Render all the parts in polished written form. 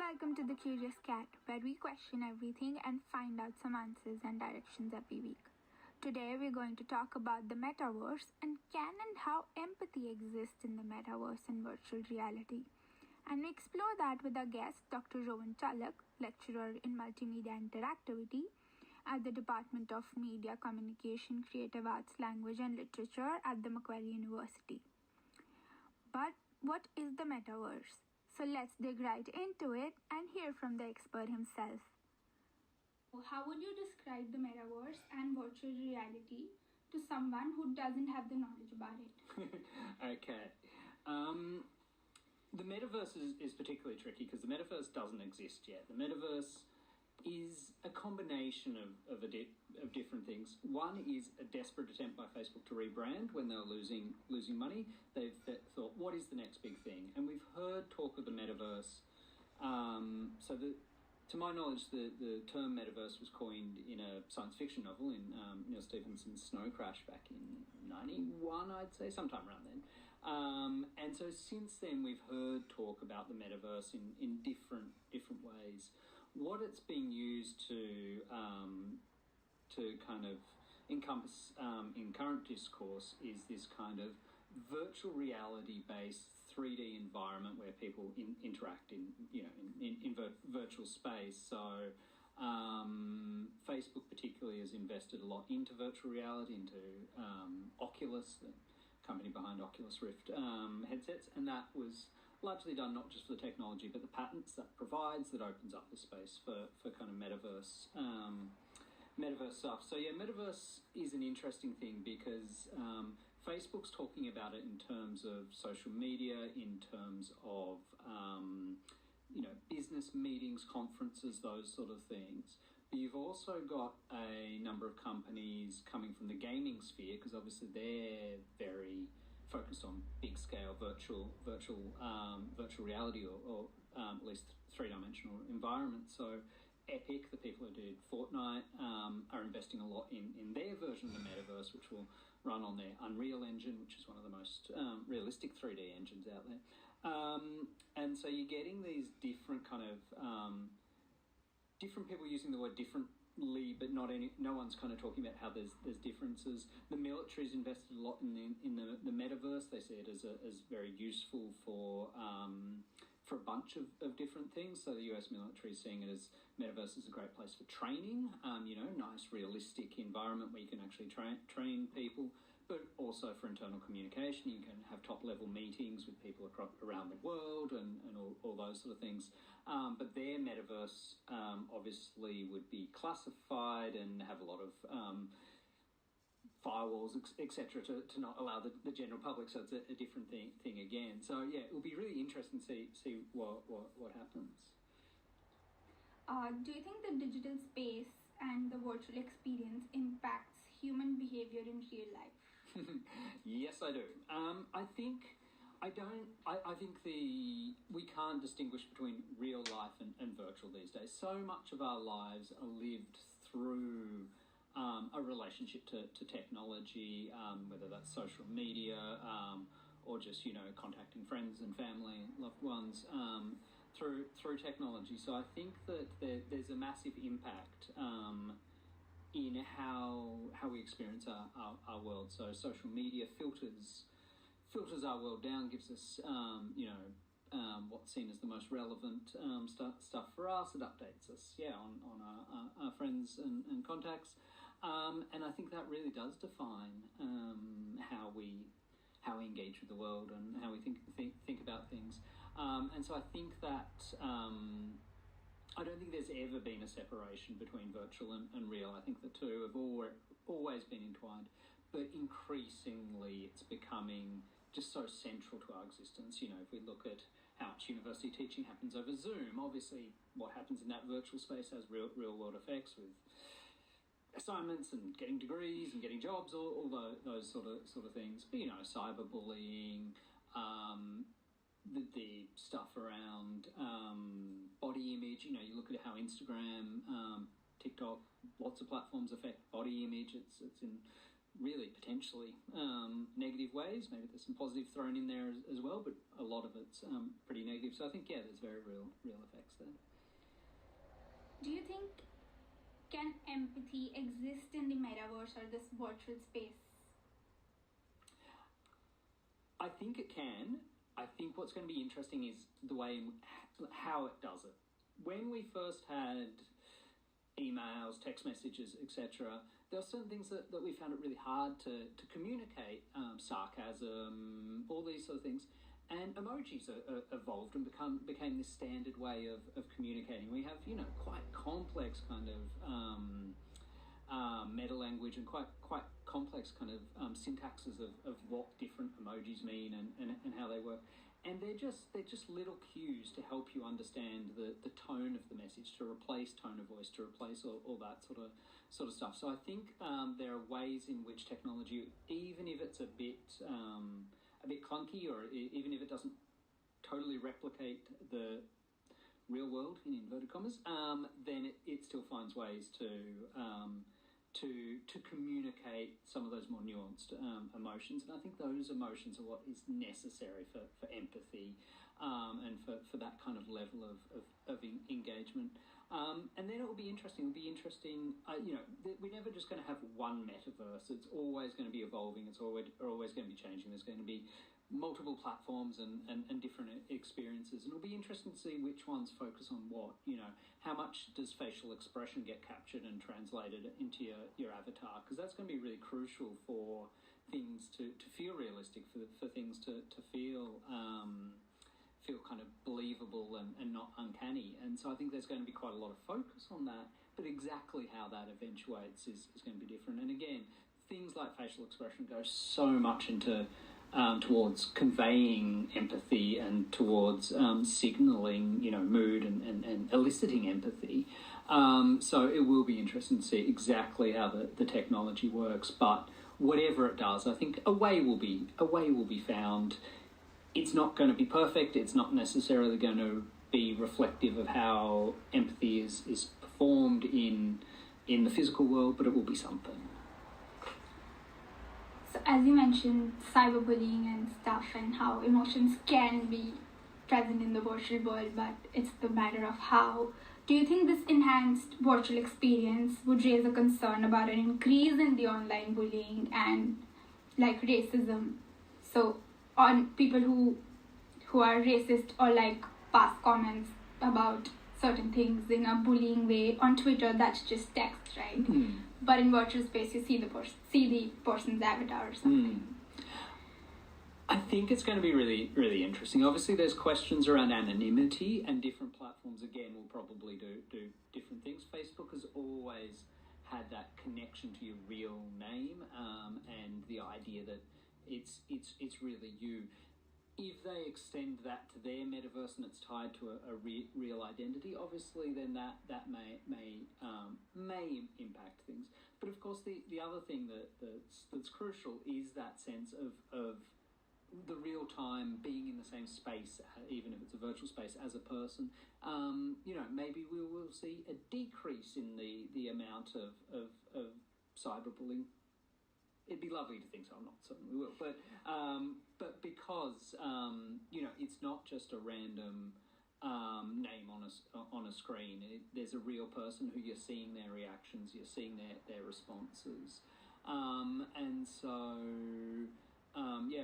Welcome to The Curious Cat, where we question everything and find out some answers and directions every week. Today we're going to talk about the metaverse and can and how empathy exists in the metaverse and virtual reality. And we explore that with our guest, Dr. Rowan Chalak, lecturer in multimedia interactivity at the Department of Media, Communication, Creative Arts, Language and Literature at the Macquarie University. But what is the metaverse? So let's dig right into it and hear from the expert himself. How would you describe the metaverse and virtual reality to someone who doesn't have the knowledge about it? Okay. The metaverse is particularly tricky because the metaverse doesn't exist yet. The metaverse is a combination of different things. One is a desperate attempt by Facebook to rebrand when they were losing money. They've thought, what is the next big thing? And we've heard talk of the metaverse. To my knowledge, the term metaverse was coined in a science fiction novel in Neil Stephenson's Snow Crash back in 91, I'd say, sometime around then. And so since then, we've heard talk about the metaverse in different ways. What it's being used to kind of encompass in current discourse is this kind of virtual reality-based 3D environment where people interact in virtual space. So Facebook particularly has invested a lot into virtual reality, into Oculus, the company behind Oculus Rift headsets, and that was largely done not just for the technology, but the patents that provides, that opens up the space for kind of metaverse stuff. So yeah, metaverse is an interesting thing because Facebook's talking about it in terms of social media, in terms of business meetings, conferences, those sort of things. But you've also got a number of companies coming from the gaming sphere, because obviously they're very focused on big scale virtual reality or at least three-dimensional environments. So Epic, the people who did Fortnite, are investing a lot in their version of the metaverse, which will run on their Unreal Engine, which is one of the most realistic 3D engines out there. And so you're getting these different kind of different people using the word differently, but no one's kind of talking about how there's differences. The military's invested a lot in the metaverse. They see it as very useful for a bunch of different things. So the US military is seeing it as metaverse is a great place for training, nice realistic environment where you can actually train people, but also for internal communication. You can have top-level meetings with people around the world and all those sort of things. But their metaverse obviously would be classified and have a lot of firewalls, etc., to not allow the general public. So it's a different thing again. So yeah, it will be really interesting to see what happens. Do you think the digital space and the virtual experience impacts human behavior in real life? Yes, I do. I think we can't distinguish between real life and virtual these days. So much of our lives are lived through a relationship to technology, whether that's social media or just contacting friends and family, loved ones through technology. So I think that there's a massive impact in how we experience our world. So social media filters our world down, gives us what's seen as the most relevant stuff for us. It updates us, on our friends and contacts, and I think that really does define how we engage with the world and how we think about things. And so I think that I don't think there's ever been a separation between virtual and real. I think the two have always been entwined, but increasingly it's becoming just so central to our existence. If we look at how much university teaching happens over Zoom, obviously what happens in that virtual space has real world effects with assignments and getting degrees and getting jobs, all those sort of things. But cyberbullying, the stuff around body image. You look at how Instagram, TikTok, lots of platforms affect body image. It's in really potentially negative ways. Maybe there's some positive thrown in there as well, but a lot of it's pretty negative. So I think, yeah, there's very real effects there. Do you think can empathy exist in the metaverse or this virtual space? I think it can. I think what's going to be interesting is the way how it does it. When we first had emails, text messages, etc., there are certain things that we found it really hard to communicate, sarcasm, all these sort of things. And emojis evolved and became this standard way of communicating. We have, quite complex kind of meta language and quite complex kind of syntaxes of what different emojis mean and how they work. And they're just little cues to help you understand the tone of the message, to replace tone of voice, to replace all that sort of stuff. So I think there are ways in which technology, even if it's a bit clunky, or even if it doesn't totally replicate the real world in inverted commas, then it still finds ways to communicate some of those more nuanced emotions. And I think those emotions are what is necessary for empathy and for that kind of level of engagement. And then it will be interesting. We're never just going to have one metaverse. It's always going to be evolving. It's always going to be changing. There's going to be multiple platforms and different experiences. And it'll be interesting to see which ones focus on what. How much does facial expression get captured and translated into your avatar? Because that's going to be really crucial for things to feel realistic, for things to feel kind of believable and not uncanny. And so I think there's going to be quite a lot of focus on that, but exactly how that eventuates is going to be different. And again, things like facial expression go so much into towards conveying empathy and towards signalling, mood and eliciting empathy. So it will be interesting to see exactly how the technology works. But whatever it does, I think a way will be found. It's not going to be perfect. It's not necessarily going to be reflective of how empathy is performed in the physical world, but it will be something. So as you mentioned, cyberbullying and stuff, and how emotions can be present in the virtual world, but it's the matter of how. Do you think this enhanced virtual experience would raise a concern about an increase in the online bullying and like racism? So on people who are racist or like pass comments about certain things in a bullying way on Twitter, that's just text, right? Mm. But in virtual space, you see the person's avatar or something. I think it's going to be really, really interesting. Obviously, there's questions around anonymity, and different platforms, again, will probably do different things. Facebook has always had that connection to your real name and the idea that it's really you. If they extend that to their metaverse and it's tied to a real identity, obviously, then that may impact things. But of course, the other thing that's crucial is that sense of the real time being in the same space, even if it's a virtual space, as a person. Maybe we will see a decrease in the amount of cyberbullying. It'd be lovely to think so. I'm not certain we will, but because it's not just a random name on a screen. There's a real person who you're seeing their reactions, you're seeing their responses, and so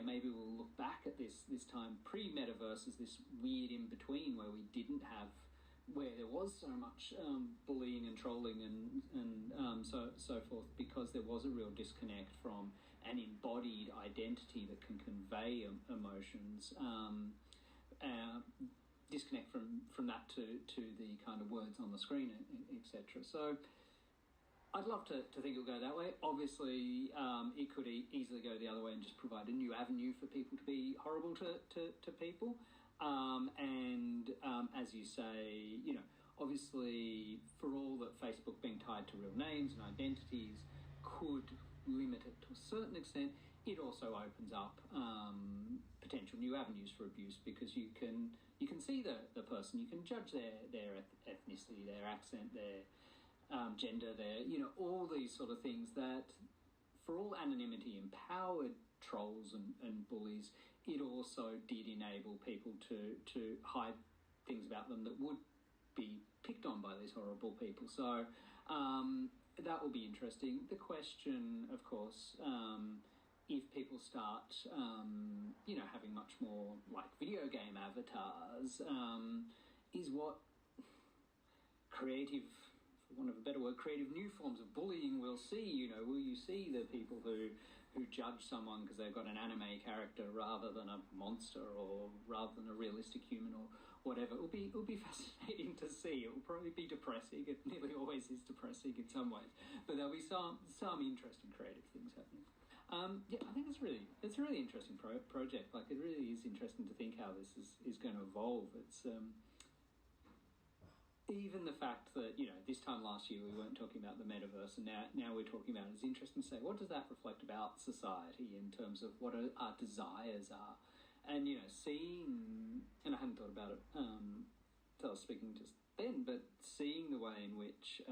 maybe we'll look back at this time pre-metaverse as this weird in between where there was so much bullying and trolling and so forth, because there was a real disconnect from an embodied identity that can convey emotions, disconnect from that to the kind of words on the screen, etc. So I'd love to think it'll go that way. Obviously, it could easily go the other way and just provide a new avenue for people to be horrible to people. As you say, obviously, for all that Facebook being tied to real names and identities could limit it to a certain extent, it also opens up potential new avenues for abuse, because you can see the person, you can judge their ethnicity, their accent, their gender, all these sort of things that for all anonymity empowered trolls and bullies, it also did enable people to hide things about them that would be picked on by these horrible people. So that will be interesting. The question, of course, if people start, having much more like video game avatars, is what creative, for want of a better word, creative new forms of bullying we'll see. Will you see the people who judge someone because they've got an anime character rather than a monster or rather than a realistic human or whatever? It'll be fascinating to see. It will probably be depressing. It nearly always is depressing in some ways, but there'll be some interesting creative things happening. I think it's a really interesting project. Like, it really is interesting to think how this is going to evolve. It's even the fact that, this time last year we weren't talking about the metaverse, and now we're talking about it. It's interesting to say, what does that reflect about society in terms of what our desires are? And, seeing, and I hadn't thought about it till I was speaking just then, but seeing the way in which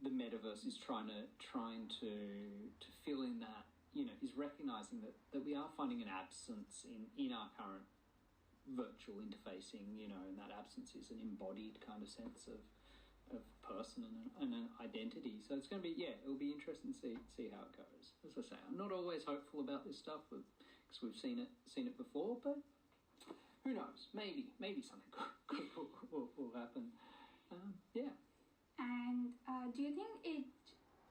the metaverse is trying to fill in that, is recognising that we are finding an absence in our current virtual interfacing, and that absence is an embodied kind of sense of person and an identity. So it's going to be, it'll be interesting to see how it goes. As I say, I'm not always hopeful about this stuff because we've seen it before, but who knows? Maybe something good will happen. And do you think it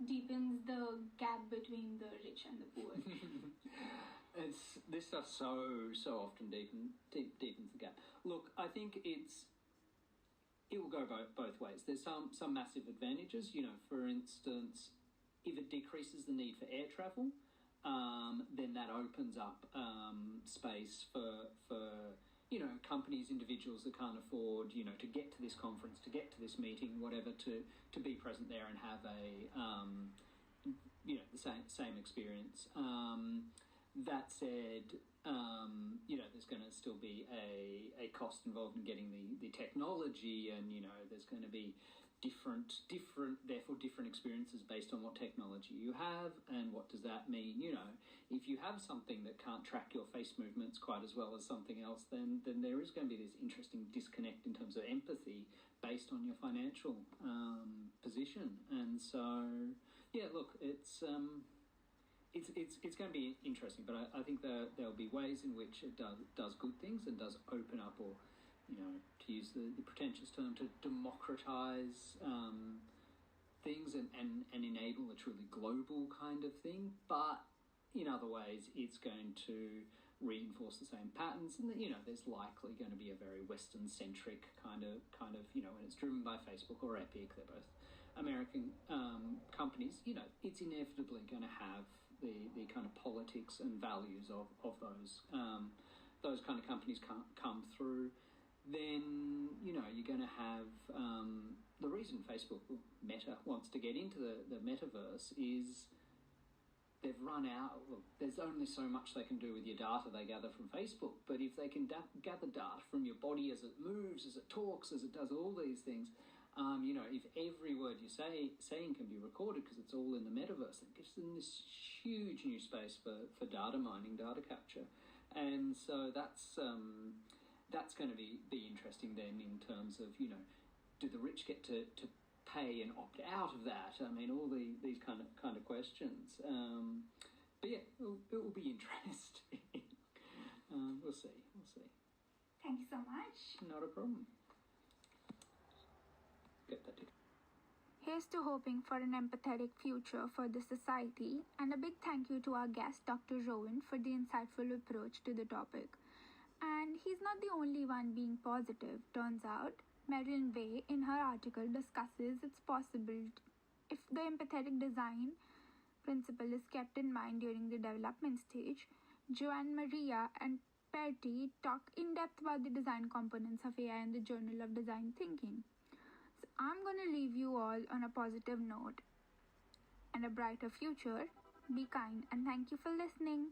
deepens the gap between the rich and the poor? This stuff so often deepens the gap. Look, I think it will go both ways. There's some massive advantages. For instance, if it decreases the need for air travel, then that opens up space for companies, individuals that can't afford, to get to this conference, to get to this meeting, whatever, to be present there and have the same experience. That said, there's going to still be a cost involved in getting the technology, and there's going to be different experiences based on what technology you have. And what does that mean? If you have something that can't track your face movements quite as well as something else, then there is going to be this interesting disconnect in terms of empathy based on your financial position. And so, look, it's going to be interesting, but I think there'll be ways in which it does good things and does open up, or to use the pretentious term, to democratize things and enable a truly global kind of thing. But in other ways, it's going to reinforce the same patterns, and there's likely going to be a very Western-centric kind of when it's driven by Facebook or Epic. They're both American companies. It's inevitably going to have the kind of politics and values of those kind of companies come through. Then you're going to have the reason Facebook Meta wants to get into the metaverse is they've run out. Well, there's only so much they can do with your data they gather from Facebook, but if they can gather data from your body as it moves, as it talks, as it does all these things, if every word you're saying can be recorded because it's all in the metaverse, it gives them this huge new space for data mining, data capture. And so that's going to be interesting then in terms of, do the rich get to pay and opt out of that? I mean, all these kind of questions. But yeah, it will be interesting. We'll see. Thank you so much. Not a problem. Get that. Here's to hoping for an empathetic future for the society, and a big thank you to our guest, Dr. Rowan, for the insightful approach to the topic. And he's not the only one being positive. Turns out, Marilyn Way, in her article, discusses it's possible if the empathetic design principle is kept in mind during the development stage. Joanne Maria and Perty talk in depth about the design components of AI in the Journal of Design Thinking. So I'm going to leave you all on a positive note and a brighter future. Be kind, and thank you for listening.